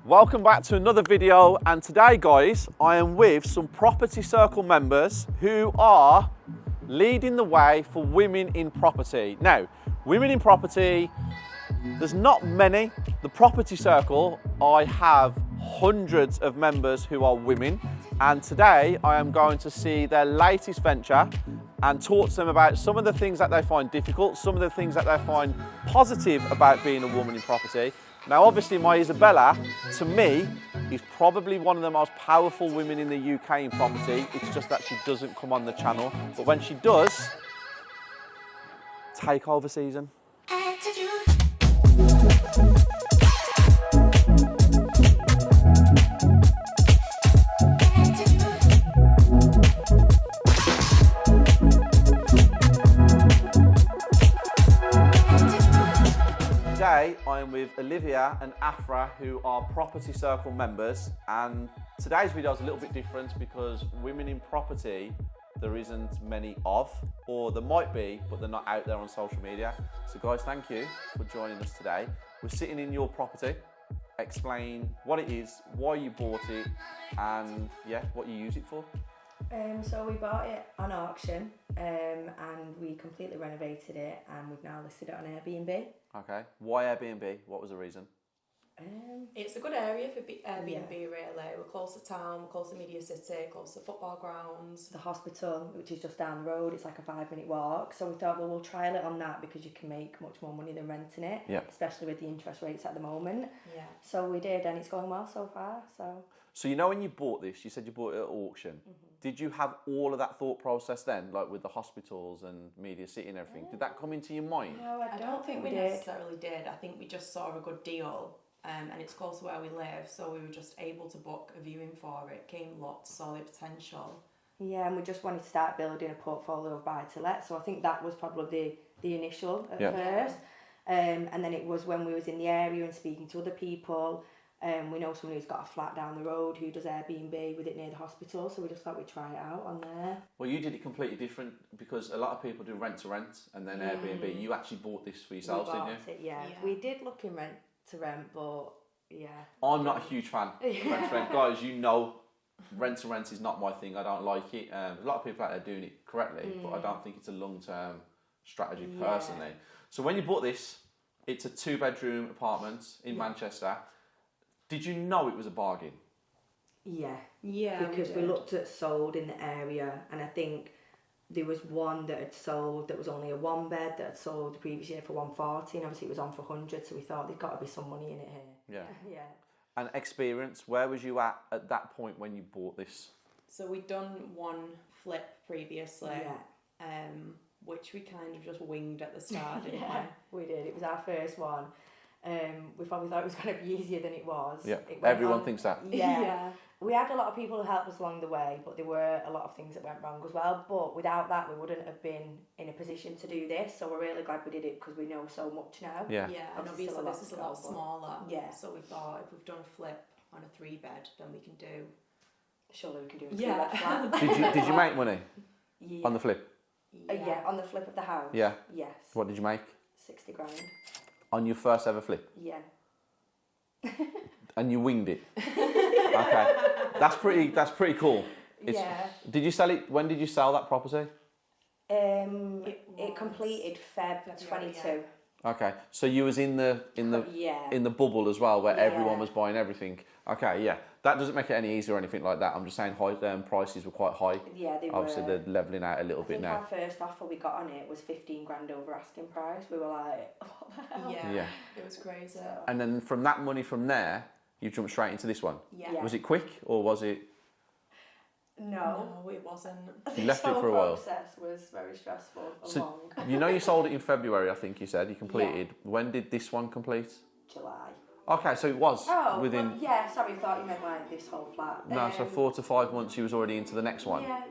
Welcome back to another video, and today guys I am with some Property Circle members who are leading the way for women in property. Now, women in property, there's not many. The Property Circle, I have hundreds of members who are women, and today I am going to see their latest venture and talk to them about some of the things that they find difficult, some of the things that they find positive about being a woman in property. Now obviously my Isabella, to me, is probably one of the most powerful women in the UK in property. It's just that she doesn't come on the channel. But when she does, takeover season. Today I am with Olivia and Afra, who are Property Circle members, and today's video is a little bit different because women in property there isn't many of, or there might be, but they're not out there on social media. So guys, thank you for joining us today. We're sitting in your property. Explain what it is, why you bought it, and yeah, what you use it for. So we bought it on auction and we completely renovated it, and we've now listed it on Airbnb. Okay, why Airbnb? What was the reason? It's a good area for Airbnb, really. We're close to town, we're close to Media City, close to football grounds. The hospital, which is just down the road, it's like a 5-minute walk. So we thought, well, we'll trial it on that because you can make much more money than renting it, especially with the interest rates at the moment. Yeah. So we did, and it's going well so far. So you know, when you bought this, you said you bought it at auction. Mm-hmm. Did you have all of that thought process then, like with the hospitals and Media City and everything? Did that come into your mind? No, I don't think we necessarily did. I think we just saw a good deal. And it's close to where we live, so we were just able to book a viewing for it. Came lots of solid potential. Yeah, and we just wanted to start building a portfolio of buy-to-let, so I think that was probably the initial at first. And then it was when we was in the area and speaking to other people. We know someone who's got a flat down the road who does Airbnb with it near the hospital, so we just thought we'd try it out on there. Well, you did it completely different because a lot of people do rent to rent and then Airbnb. You actually bought this for yourselves, didn't you? Yeah. We did look in rent to rent, but yeah. I'm not a huge fan of rent to rent. Guys, you know, rent to rent is not my thing. I don't like it. A lot of people out there doing it correctly, but I don't think it's a long-term strategy personally. So when you bought this, it's a 2-bedroom apartment in Manchester. Did you know it was a bargain? Yeah, because we looked at sold in the area, and I think there was one that had sold that was only a 1-bed that had sold the previous year for 140, and obviously it was on for 100, so we thought there's got to be some money in it here. Yeah. And experience, where was you at that point when you bought this? So we'd done one flip previously, which we kind of just winged at the start, didn't we? We did. It was our first one. We probably thought it was going to be easier than it was. Yeah, everyone thinks that. Yeah. We had a lot of people who helped us along the way, but there were a lot of things that went wrong as well. But without that, we wouldn't have been in a position to do this. So we're really glad we did it because we know so much now. Yeah, and obviously this is a lot smaller. Yeah. So we thought if we've done a flip on a 3-bed, then we can do... Surely we can do a 3-bed flat. Did you make money on the flip? Yeah, on the flip of the house. Yeah. Yes. What did you make? 60 grand. On your first ever flip? Yeah. And you winged it? Okay. That's pretty cool. Did you sell it? When did you sell that property? It completed Feb 22. Okay, so you was in the bubble as well, where everyone was buying everything. Okay, yeah, that doesn't make it any easier or anything like that. I'm just saying prices were quite high. Yeah, they Obviously, they're leveling out a little bit now. Our first offer we got on it was 15 grand over asking price. We were like, what the hell? Yeah, it was crazy. And then from that money from there, you jumped straight into this one. Yeah. Was it quick or was it? No, it wasn't. You left it for a while. The process was very stressful and so, long. You know, you sold it in February, I think you said. You completed. Yeah. When did this one complete? July. Okay, so it was within... Well, sorry, I thought you meant like this whole flat. No, so 4 to 5 months you was already into the next one? Yeah.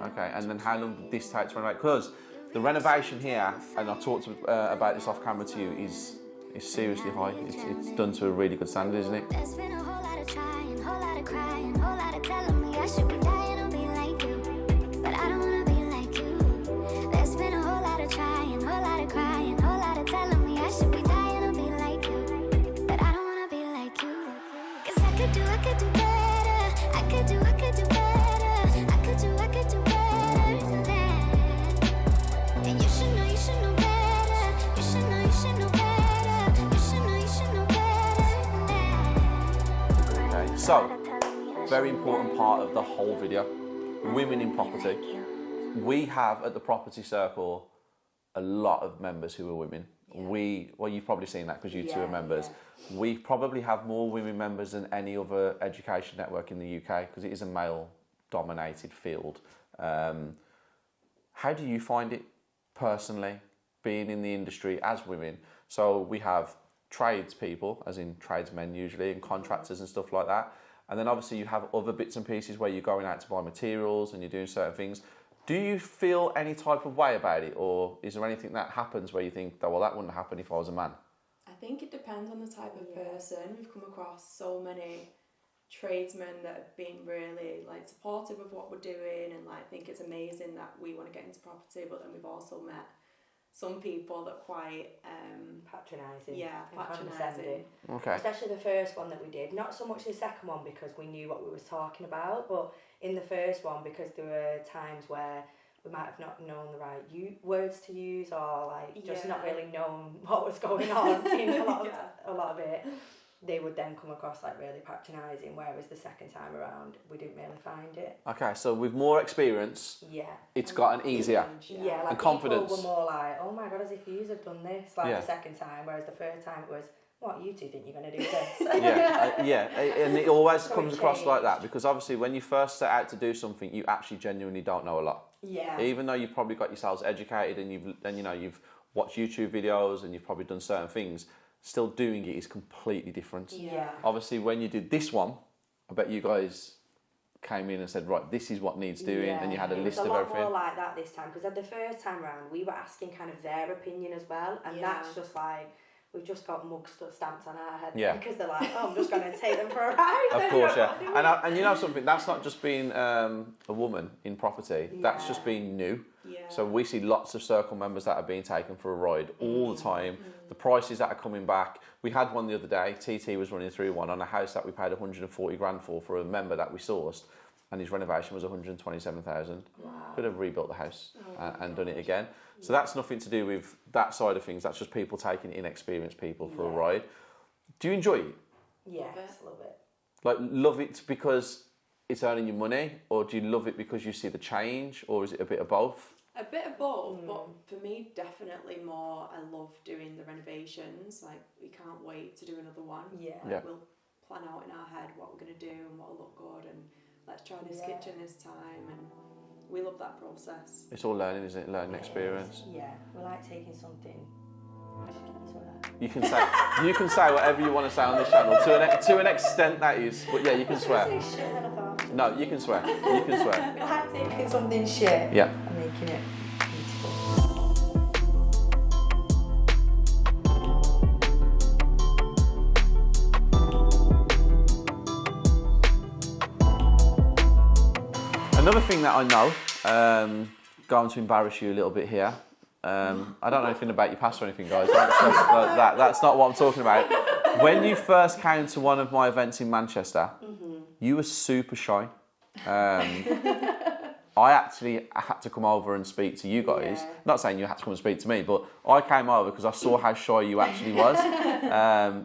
Okay, and then how long did this take to renovate? Because the renovation here, and I talked about this off camera to you, is seriously high. It's done to a really good standard, isn't it? There's been a whole lot of trying, whole lot of crying, whole lot of telling me I should be dying to be like you, but I don't wanna be like you. There's been a whole lot of trying, whole lot of crying, whole lot of telling me I should be dying to be like you, but I don't wanna be like you. 'Cause could do better. I could do better. I could do better than that. And you should know better. You should know better. You should know better than that. Okay, so very important part of the whole video, women in property. We have at the Property Circle a lot of members who are women. Well, you've probably seen that because you two are members. Yeah. We probably have more women members than any other education network in the UK because it is a male-dominated field. How do you find it personally, being in the industry as women? So we have tradespeople, as in tradesmen usually, and contractors and stuff like that. And then obviously you have other bits and pieces where you're going out to buy materials and you're doing certain things. Do you feel any type of way about it, or is there anything that happens where you think, oh, well, that wouldn't happen if I was a man? I think it depends on the type of person. We've come across so many tradesmen that have been really like supportive of what we're doing and like think it's amazing that we want to get into property, but then we've also met some people that quite patronising. Yeah, patronising. Okay. Especially the first one that we did. Not so much the second one because we knew what we was talking about, but in the first one because there were times where we might have not known the right words to use or like just not really known what was going on in a lot of it. They would then come across like really patronising, whereas the second time around we didn't really find it. Okay, so with more experience, it's gotten easier. Yeah, like and confidence. People were more like, oh my god, as if you have done this, like the second time, whereas the first time it was, what, you two think you're going to do this? And it always comes across like that because obviously when you first set out to do something, you actually genuinely don't know a lot. Yeah. Even though you've probably got yourselves educated and you've watched YouTube videos and you've probably done certain things, still doing it is completely different. Yeah. Obviously, when you did this one, I bet you guys came in and said, right, this is what needs doing, and you had a list of everything. It was a lot more like that this time because the first time round we were asking kind of their opinion as well, and that's just like we've just got mugs stamped on our head because they're like, oh, I'm just going to take them for a ride. Of course, yeah. And you know something, that's not just being a woman in property, that's just being new. Yeah. So we see lots of Circle members that are being taken for a ride all the time. The prices that are coming back. We had one the other day, TT was running through one on a house that we paid 140 grand for a member that we sourced, and his renovation was 127,000. Wow. Could have rebuilt the house and done it again. So that's nothing to do with that side of things. That's just people taking inexperienced people for a ride. Do you enjoy it? Yes, love it. Like, love it because it's earning you money, or do you love it because you see the change, or is it a bit of both? A bit of both, but for me, definitely more. I love doing the renovations. Like, we can't wait to do another one. We'll plan out in our head what we're going to do and what will look good, and let's try this kitchen this time, and we love that process. It's all learning, isn't it? Learning experience. Yeah, we like taking something. You can say whatever you want to say on this channel to an extent, that is. But yeah, you can swear. No, you can swear. You can swear. We like taking something shit and making it beautiful. Another thing that I know, going to embarrass you a little bit here. I don't know anything about your past or anything, guys. That's not what I'm talking about. When you first came to one of my events in Manchester, you were super shy. I actually had to come over and speak to you guys. Not saying you had to come and speak to me, but I came over because I saw how shy you actually was.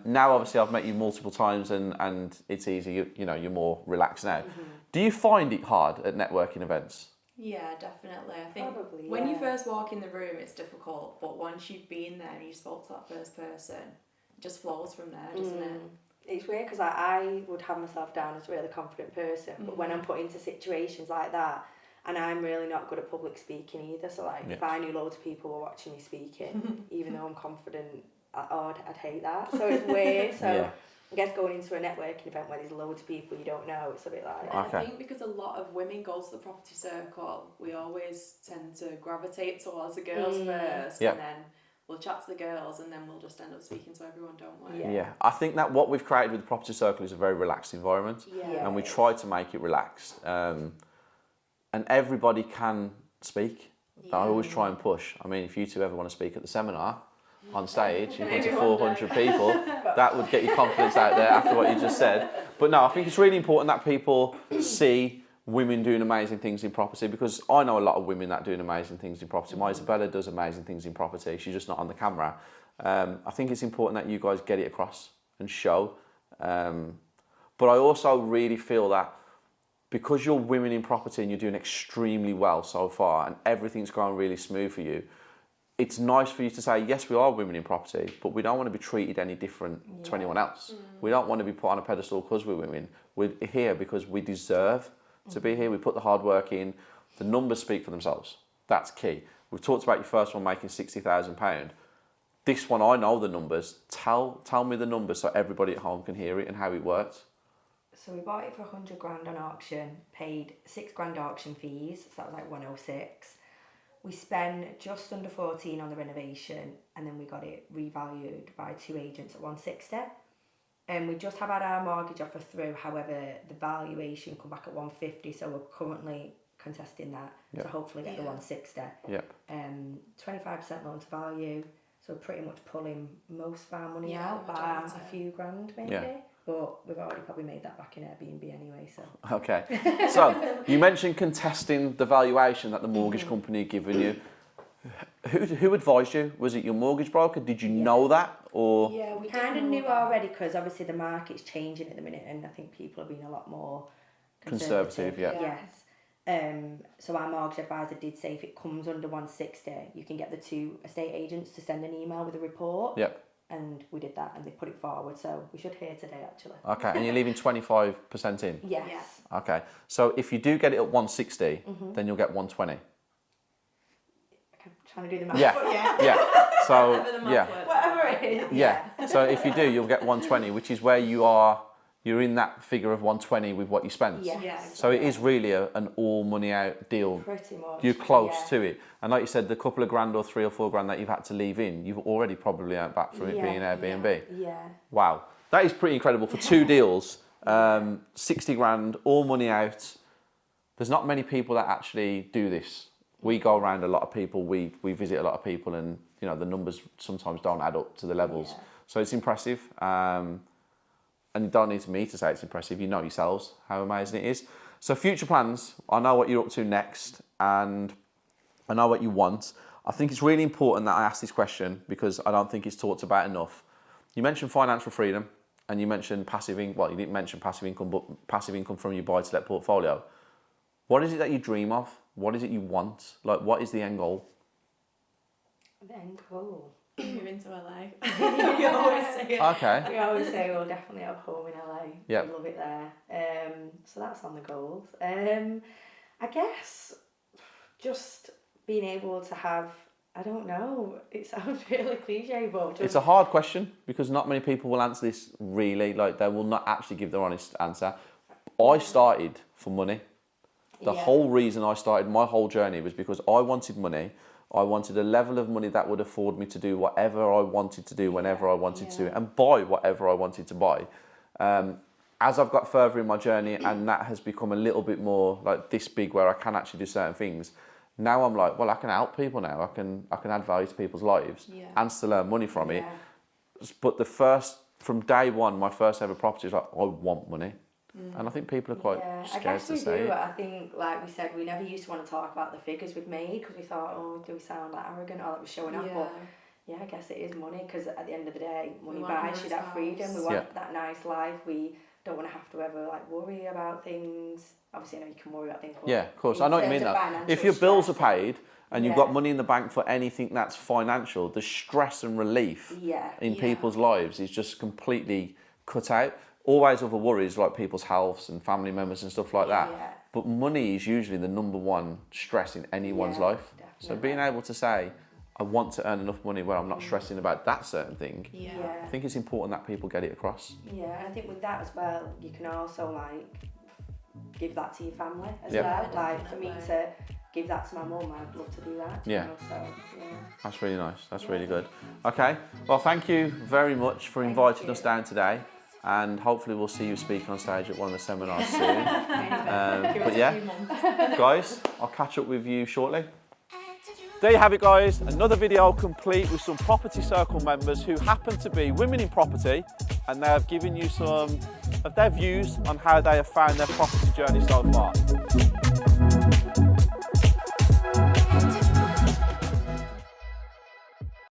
Now, obviously, I've met you multiple times and it's easy. You're more relaxed now. Do you find it hard at networking events? Yeah, definitely. I think when you first walk in the room, it's difficult, but once you've been there and you spoke to that first person, it just flows from there, doesn't it? It's weird because I would have myself down as a really confident person, but when I'm put into situations like that, and I'm really not good at public speaking either, so like if I knew loads of people were watching me speaking, even though I'm confident, I'd hate that. So it's weird. So I guess going into a networking event where there's loads of people you don't know, it's a bit like... I think because a lot of women go to the Property Circle, we always tend to gravitate towards the girls first, and then we'll chat to the girls, and then we'll just end up speaking to everyone, don't we? Yeah, I think that what we've created with the Property Circle is a very relaxed environment, and we try to make it relaxed. And everybody can speak. I always try and push. I mean, if you two ever want to speak at the seminar, on stage in front of 400 people. That would get your confidence out there after what you just said. But no, I think it's really important that people see women doing amazing things in property, because I know a lot of women that are doing amazing things in property. My Isabella does amazing things in property. She's just not on the camera. I think it's important that you guys get it across and show. But I also really feel that because you're women in property and you're doing extremely well so far and everything's going really smooth for you, it's nice for you to say, yes, we are women in property, but we don't want to be treated any different to anyone else. We don't want to be put on a pedestal because we're women. We're here because we deserve to be here. We put the hard work in. The numbers speak for themselves. That's key. We've talked about your first one making £60,000. This one, I know the numbers. Tell me the numbers so everybody at home can hear it and how it works. So we bought it for 100 grand on auction, paid 6 grand auction fees, so that was like 106. We spent just under 14 on the renovation, and then we got it revalued by 2 agents at 160. And we just have had our mortgage offer through, however, the valuation come back at 150, so we're currently contesting that to hopefully get the 160. Yep. 25% loan to value, so we're pretty much pulling most of our money out by a few grand maybe. Yeah. But we've already probably made that back in Airbnb anyway, so. Okay. So you mentioned contesting the valuation that the mortgage company had given you. Who advised you? Was it your mortgage broker? Did you know that? Or Yeah, we kind of knew already, because obviously the market's changing at the minute, and I think people are being a lot more conservative, yeah. Yes. So our mortgage advisor did say if it comes under 160, you can get the 2 estate agents to send an email with a report. Yep. And we did that, and they put it forward, so we should hear today actually. Okay, and you're leaving 25% in? Yes. Okay, so if you do get it at 160, then you'll get 120. Okay, I'm trying to do the math. Yeah. So, yeah. Whatever it is. Yeah. So if you do, you'll get 120, which is where you're in that figure of 120 with what you spent. Yes. So it is really an all money out deal. Pretty much. You're close to it. And like you said, the couple of grand or 3 or 4 grand that you've had to leave in, you've already probably earned back from it being Airbnb. Yeah. Wow. That is pretty incredible for 2 deals. 60 grand, all money out. There's not many people that actually do this. We go around a lot of people, we visit a lot of people, and you know the numbers sometimes don't add up to the levels. So it's impressive. And you don't need me to say it's impressive. You know yourselves how amazing it is. So future plans, I know what you're up to next, and I know what you want. I think it's really important that I ask this question because I don't think it's talked about enough. You mentioned financial freedom, and you mentioned passive income. Well, you didn't mention passive income, but passive income from your buy-to-let portfolio. What is it that you dream of? What is it you want? Like, what is the end goal? The end goal. Move into LA. We always say it. Okay. We always say we'll definitely have home in LA. Yep. We love it there. So that's on the goals. I guess just being able to have, I don't know, it sounds really cliche, but just... It's a hard question because not many people will answer this really. Like, they will not actually give their honest answer. I started for money. The whole reason I started my whole journey was because I wanted money. I wanted a level of money that would afford me to do whatever I wanted to do whenever I wanted to and buy whatever I wanted to buy. As I've got further in my journey and that has become a little bit more like this big where I can actually do certain things, now I'm like, well, I can help people now. I can add value to people's lives and still earn money from it. But from day one, my first ever property was like, I want money. And I think people are quite scared to say it. I think, like we said, we never used to want to talk about the figures we'd made because we thought, oh, do we sound like arrogant or that we're showing off? But yeah, I guess it is money because at the end of the day, money buys you that freedom. We want that nice life. We don't want to have to ever like worry about things. Obviously, I know you can worry about things. Yeah, of course. I know what you mean. That if your bills are paid and you've got money in the bank for anything that's financial, the stress and relief in people's lives is just completely cut out. Always other worries like people's healths and family members and stuff like that. But money is usually the number one stress in anyone's life. Definitely. So being able to say, I want to earn enough money where I'm not stressing about that certain thing, I think it's important that people get it across. Yeah, and I think with that as well, you can also like give that to your family as well. Like for me to give that to my mum, I'd love to do that. Yeah. You know, so, That's really nice. That's really good. Okay. Well, thank you very much for inviting us down today. And hopefully we'll see you speaking on stage at one of the seminars soon. But yeah, guys, I'll catch up with you shortly. there you have it, guys. Another video complete with some Property Circle members who happen to be women in property, and they have given you some of their views on how they have found their property journey so far.